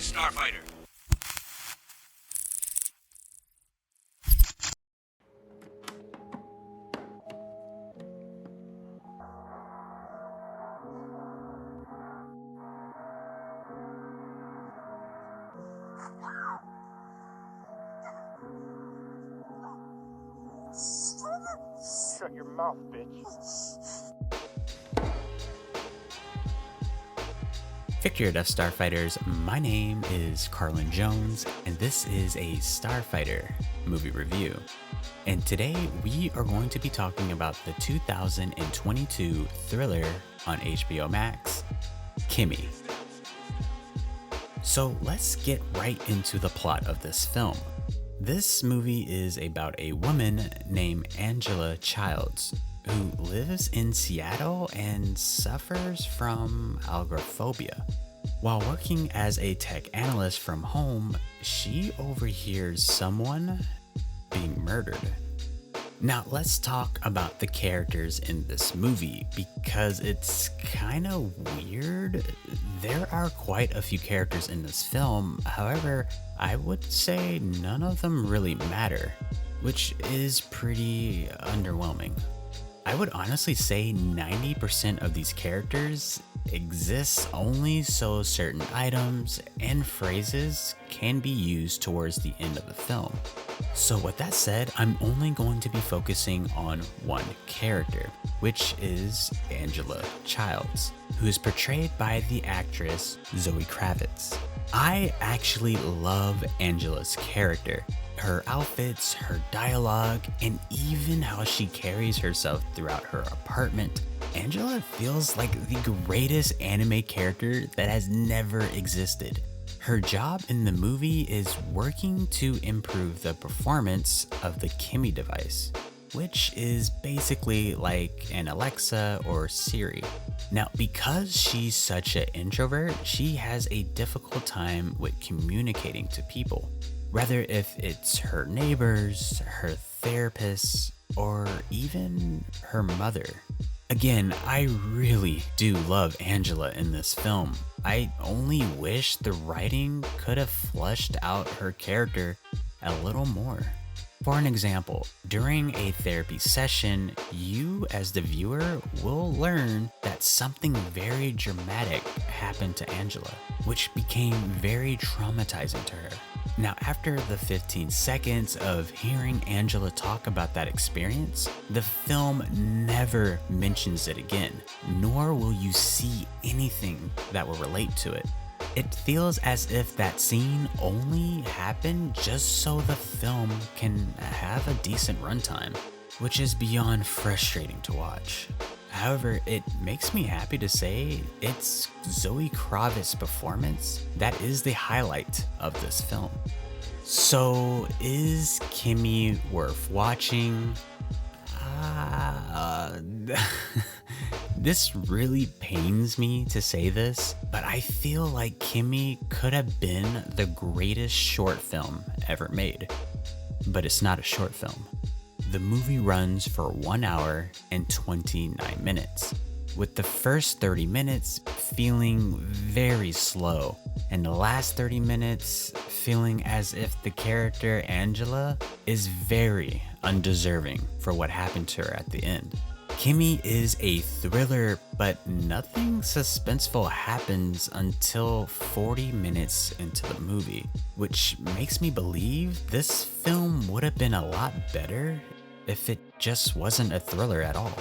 Starfighter. Shut your mouth, bitch. Victor of Starfighters, my name is Carlin Jones, and this is a Starfighter movie review. And today we are going to be talking about the 2022 thriller on HBO Max, Kimi. So let's get right into the plot of this film. This movie is about a woman named Angela Childs who lives in Seattle and suffers from agoraphobia. While working as a tech analyst from home, she overhears someone being murdered. Now let's talk about the characters in this movie because it's kind of weird. There are quite a few characters in this film, however, I would say none of them really matter, which is pretty underwhelming. I would honestly say 90% of these characters exist only so certain items and phrases can be used towards the end of the film. So with that said, I'm only going to be focusing on one character, which is Angela Childs, who is portrayed by the actress Zoe Kravitz. I actually love Angela's character. Her outfits, her dialogue, and even how she carries herself throughout her apartment. Angela feels like the greatest anime character that has never existed. Her job in the movie is working to improve the performance of the Kimi device, which is basically like an Alexa or Siri. Now, because she's such an introvert, she has a difficult time with communicating to people. Whether if it's her neighbors, her therapists, or even her mother. Again, I really do love Angela in this film. I only wish the writing could have fleshed out her character a little more. For an example, during a therapy session, you as the viewer will learn that something very dramatic happened to Angela, which became very traumatizing to her. Now, after the 15 seconds of hearing Angela talk about that experience, the film never mentions it again, nor will you see anything that will relate to it. It feels as if that scene only happened just so the film can have a decent runtime, which is beyond frustrating to watch. However, it makes me happy to say it's Zoe Kravitz's performance that is the highlight of this film. So, is Kimi worth watching? This really pains me to say this, but I feel like Kimi could have been the greatest short film ever made. But it's not a short film. The movie runs for 1 hour and 29 minutes, with the first 30 minutes feeling very slow, and the last 30 minutes feeling as if the character Angela is very undeserving for what happened to her at the end. Kimi is a thriller, but nothing suspenseful happens until 40 minutes into the movie, which makes me believe this film would have been a lot better if it just wasn't a thriller at all.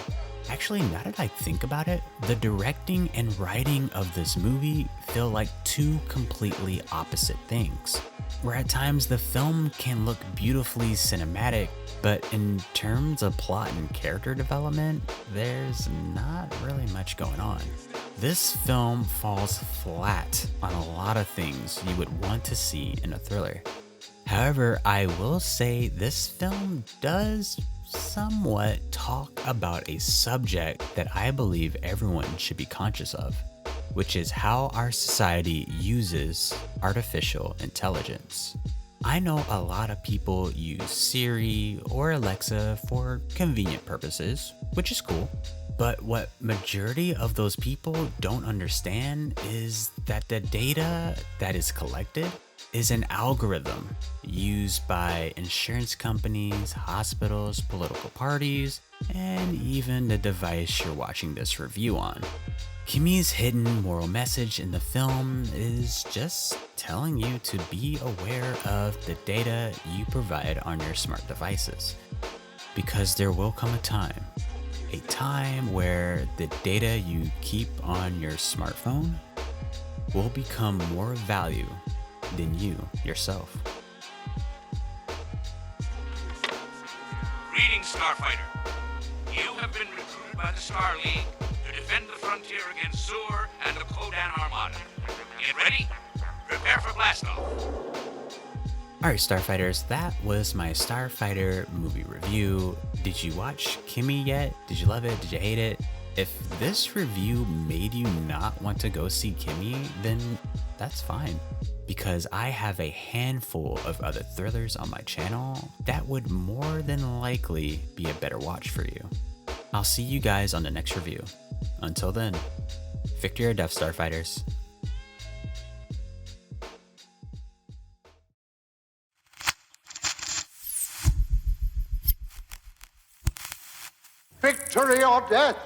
Actually, now that I think about it, the directing and writing of this movie feel like two completely opposite things. Where at times the film can look beautifully cinematic, but in terms of plot and character development, there's not really much going on. This film falls flat on a lot of things you would want to see in a thriller. However, I will say this film does somewhat talk about a subject that I believe everyone should be conscious of, which is how our society uses artificial intelligence. I know a lot of people use Siri or Alexa for convenient purposes, which is cool. But what majority of those people don't understand is that the data that is collected is an algorithm used by insurance companies, hospitals, political parties, and even the device you're watching this review on. Kimi's hidden moral message in the film is just telling you to be aware of the data you provide on your smart devices. Because there will come a time where the data you keep on your smartphone will become more value than you yourself. Greetings, Starfighter. You have been recruited by the Star League to defend the frontier against Zur and the Kodan Armada. Get ready? Prepare for blastoff. Alright, Starfighters, that was my Starfighter movie review. Did you watch Kimi yet? Did you love it? Did you hate it? If this review made you not want to go see Kimi, then that's fine. Because I have a handful of other thrillers on my channel that would more than likely be a better watch for you. I'll see you guys on the next review. Until then, victory or death, Starfighters. Victory or death!